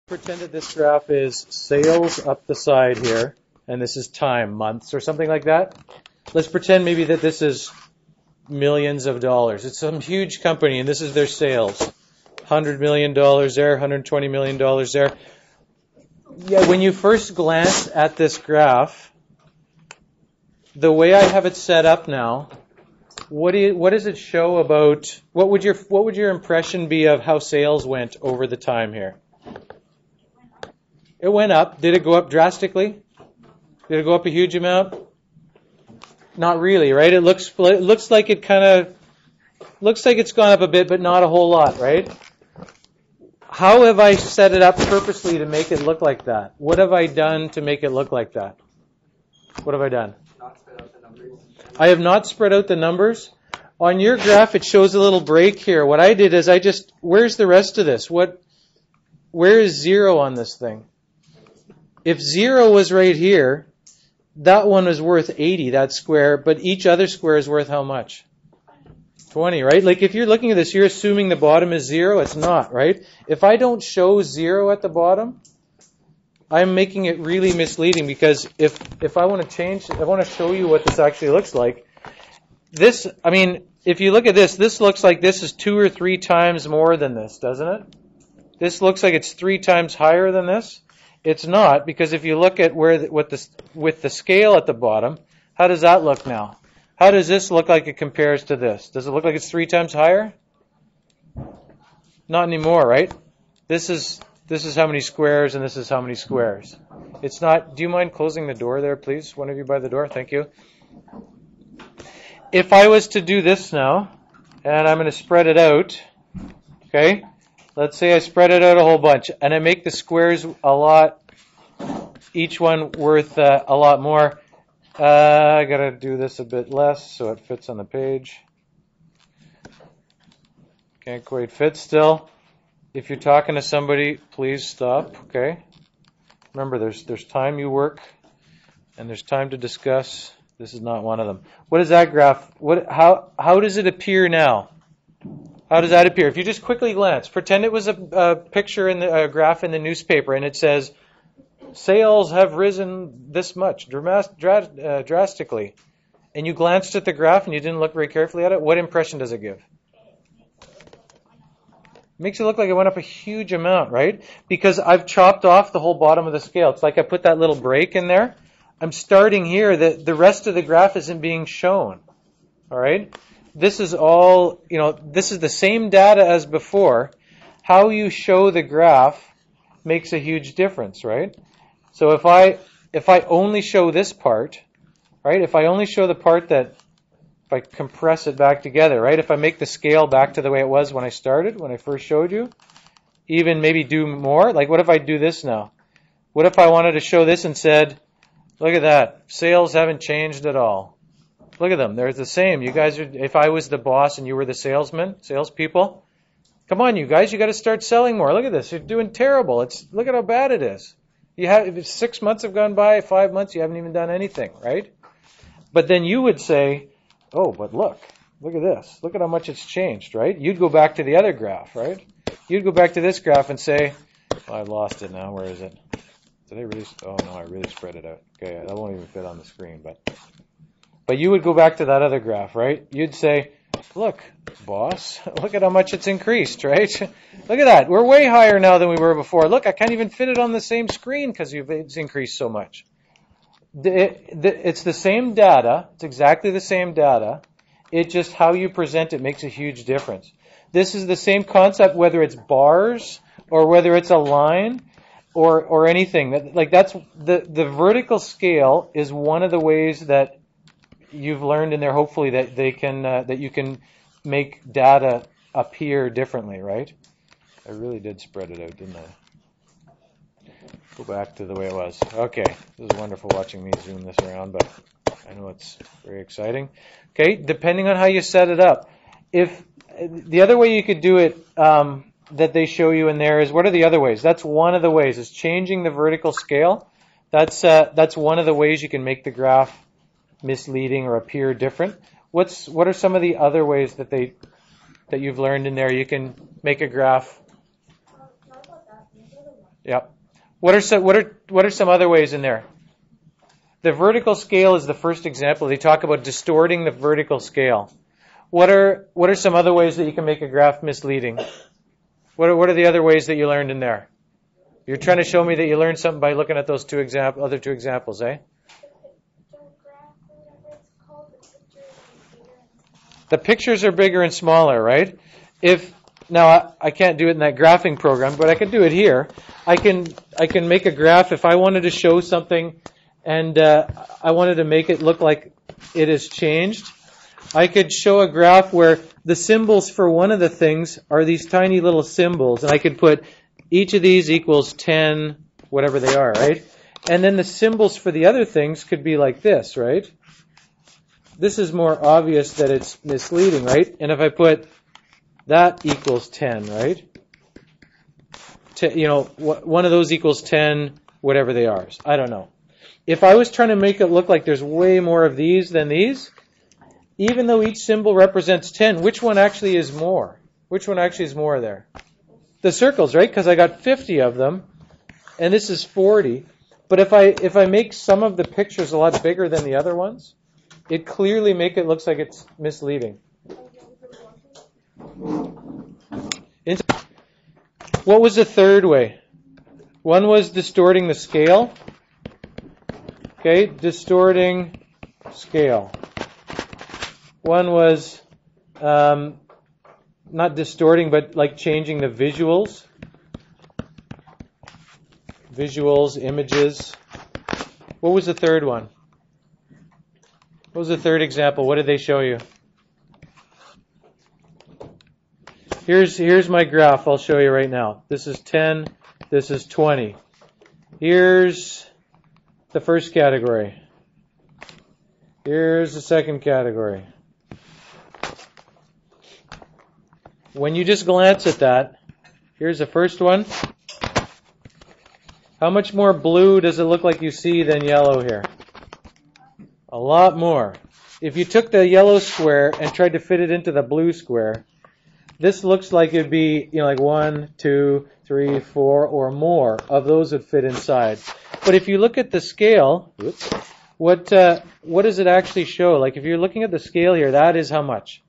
Pretend that this graph is sales up the side here, and this is time, months, or something like that. Let's pretend maybe that this is millions of dollars. It's some huge company, and this is their sales. $100 million there, $120 million there. Yeah, when you first glance at this graph, the way I have it set up now, what does it show about, what would your impression be of how sales went over the time here? It went up. Did it go up drastically? Did it go up a huge amount? Not really, right? It looks like it kind of looks like it's gone up a bit, but not a whole lot, right? How have I set it up purposely to make it look like that? What have I done to make it look like that? What have I done? Not spread out the numbers. I have not spread out the numbers. On your graph, it shows a little break here. What I did is where's the rest of this? Where is 0 on this thing? If 0 was right here, that one is worth 80, that square, but each other square is worth how much? 20, right? Like if you're looking at this, you're assuming the bottom is 0. It's not, right? If I don't show 0 at the bottom, I'm making it really misleading, because if I want to show you what this actually looks like. If you look at this looks like this is 2 or 3 times more than this, doesn't it? This looks like it's 3 times higher than this. It's not, because if you look at with the scale at the bottom, how does that look now? How does this look like it compares to this? Does it look like it's 3 times higher? Not anymore, right? This is how many squares, and this is how many squares. It's not. Do you mind closing the door there, please? One of you by the door. Thank you. If I was to do this now, and I'm going to spread it out, okay? Let's say I spread it out a whole bunch, and I make the squares each one worth a lot more. I got to do this a bit less so it fits on the page. Can't quite fit still. If you're talking to somebody, please stop, okay? Remember, there's time you work, and there's time to discuss. This is not one of them. What is that graph? How does it appear now? How does that appear? If you just quickly glance, pretend it was a picture in a graph in the newspaper, and it says, sales have risen this much, drastically. And you glanced at the graph and you didn't look very carefully at it. What impression does it give? It makes it look like it went up a huge amount, right? Because I've chopped off the whole bottom of the scale. It's like I put that little break in there. I'm starting here. The rest of the graph isn't being shown. All right? This is all, this is the same data as before. How you show the graph makes a huge difference, right? So if I only show this part, right? If I only show the part that, if I compress it back together, right? If I make the scale back to the way it was when I started, when I first showed you, even maybe do more, like what if I do this now? What if I wanted to show this and said, look at that, sales haven't changed at all. Look at them. They're the same. You guys are, if I was the boss and you were the salespeople, come on, you guys, you got to start selling more. Look at this. You're doing terrible. Look at how bad it is. If 6 months have gone by, 5 months, you haven't even done anything, right? But then you would say, oh, but look at this. Look at how much it's changed, right? You'd go back to the other graph, right? You'd go back to this graph and say, well, I lost it now. Where is it? Did I really? Oh no, I really spread it out. Okay, that won't even fit on the screen, But you would go back to that other graph, right? You'd say, look, boss, look at how much it's increased, right? Look at that. We're way higher now than we were before. Look, I can't even fit it on the same screen because it's increased so much. It's the same data. It's exactly the same data. It's just how you present it makes a huge difference. This is the same concept whether it's bars or whether it's a line or anything. That's the vertical scale is one of the ways that you've learned in there, hopefully, that that you can make data appear differently, right? I really did spread it out, didn't I? Go back to the way it was. Okay, this is wonderful watching me zoom this around, but I know it's very exciting. Okay, depending on how you set it up. If the other way you could do it that they show you in there is, what are the other ways? That's one of the ways, is changing the vertical scale. That's one of the ways you can make the graph misleading or appear different. What are some of the other ways that you've learned in there you can make a graph Yep. What are some other ways in there? The vertical scale is the first example. They talk about distorting the vertical scale. What are some other ways that you can make a graph misleading? What are the other ways that you learned in there? You're trying to show me that you learned something by looking at those other two examples, eh? The pictures are bigger and smaller, right? Now I can't do it in that graphing program, but I can do it here. I can make a graph if I wanted to show something and I wanted to make it look like it has changed. I could show a graph where the symbols for one of the things are these tiny little symbols, and I could put each of these equals 10, whatever they are, right? And then the symbols for the other things could be like this, right? This is more obvious that it's misleading, right? And if I put that equals 10, right? One of those equals 10, whatever they are. I don't know. If I was trying to make it look like there's way more of these than these, even though each symbol represents 10, which one actually is more? Which one actually is more there? The circles, right? Because I got 50 of them, and this is 40. But if I make some of the pictures a lot bigger than the other ones, it clearly make it looks like it's misleading. What was the third way? One was distorting the scale. Okay, distorting scale. One was not distorting, but like changing the visuals. Visuals, images. What was the third one? What was the third example? What did they show you? Here's my graph. I'll show you right now. This is 10. This is 20. Here's the first category. Here's the second category. When you just glance at that, here's the first one. How much more blue does it look like you see than yellow here? A lot more. If you took the yellow square and tried to fit it into the blue square, this looks like it'd be, like 1, 2, 3, 4, or more of those would fit inside. But if you look at the scale, what does it actually show? Like if you're looking at the scale here, that is how much?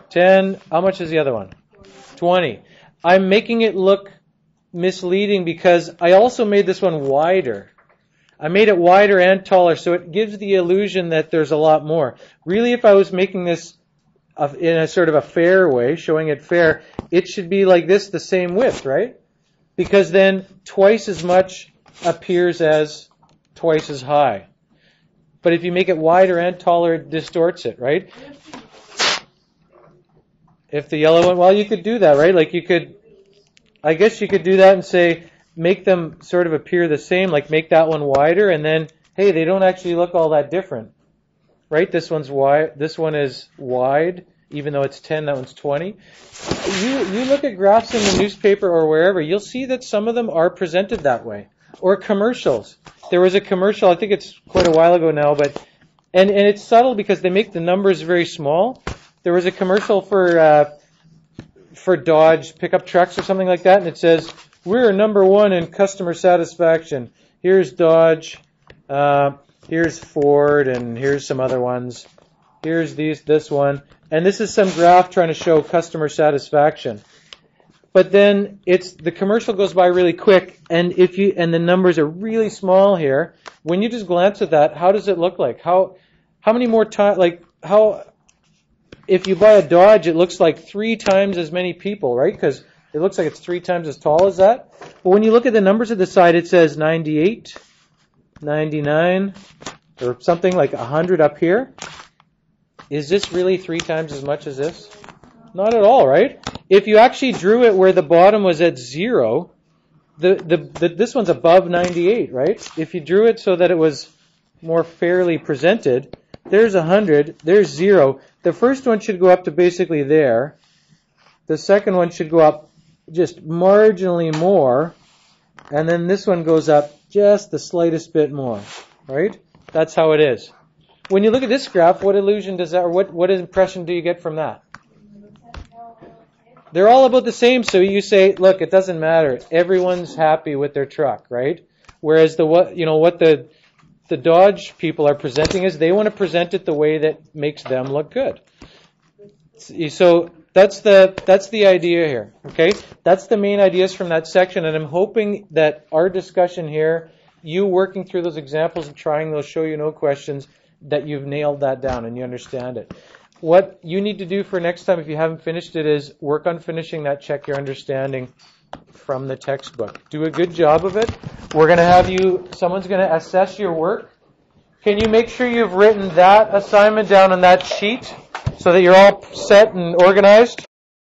10. How much is the other one? 20. I'm making it look misleading because I also made this one wider. I made it wider and taller, so it gives the illusion that there's a lot more. Really, if I was making this in a sort of a fair way, showing it fair, it should be like this, the same width, right? Because then twice as much appears as twice as high. But if you make it wider and taller, it distorts it, right? If the yellow one, well, you could do that, right? Like I guess you could do that and say, make them sort of appear the same, like make that one wider, and then, hey, they don't actually look all that different. Right? This one's wide. This one is wide, even though it's 10. That one's 20. You look at graphs in the newspaper or wherever, you'll see that some of them are presented that way. Or commercials. There was a commercial, I think it's quite a while ago now, and it's subtle because they make the numbers very small. There was a commercial for Dodge pickup trucks or something like that, and it says, "We're number one in customer satisfaction. Here's Dodge. Here's Ford, and here's some other ones. Here's this one." And this is some graph trying to show customer satisfaction. But then the commercial goes by really quick, and the numbers are really small here. When you just glance at that, how does it look like? How many more times, if you buy a Dodge, it looks like 3 times as many people, right? Because it looks like it's 3 times as tall as that. But when you look at the numbers at the side, it says 98, 99, or something like 100 up here. Is this really 3 times as much as this? Not at all, right? If you actually drew it where the bottom was at 0, this one's above 98, right? If you drew it so that it was more fairly presented, there's 100, there's 0. The first one should go up to basically there. The second one should go up just marginally more. And then this one goes up just the slightest bit more, right? That's how it is. When you look at this graph, what illusion does that, or what impression do you get from that? they're all about the same. So you say, look, it doesn't matter. Everyone's happy with their truck, right? Whereas what the Dodge people are presenting is they want to present it the way that makes them look good. So that's the idea here. Okay, that's the main ideas from that section, and I'm hoping that our discussion here, you working through those examples and trying those show you no questions, that you've nailed that down and you understand it. What you need to do for next time, if you haven't finished it, is work on finishing that check your understanding from the textbook. Do a good job of it. We're going to have someone's going to assess your work. Can you make sure you've written that assignment down on that sheet so that you're all set and organized?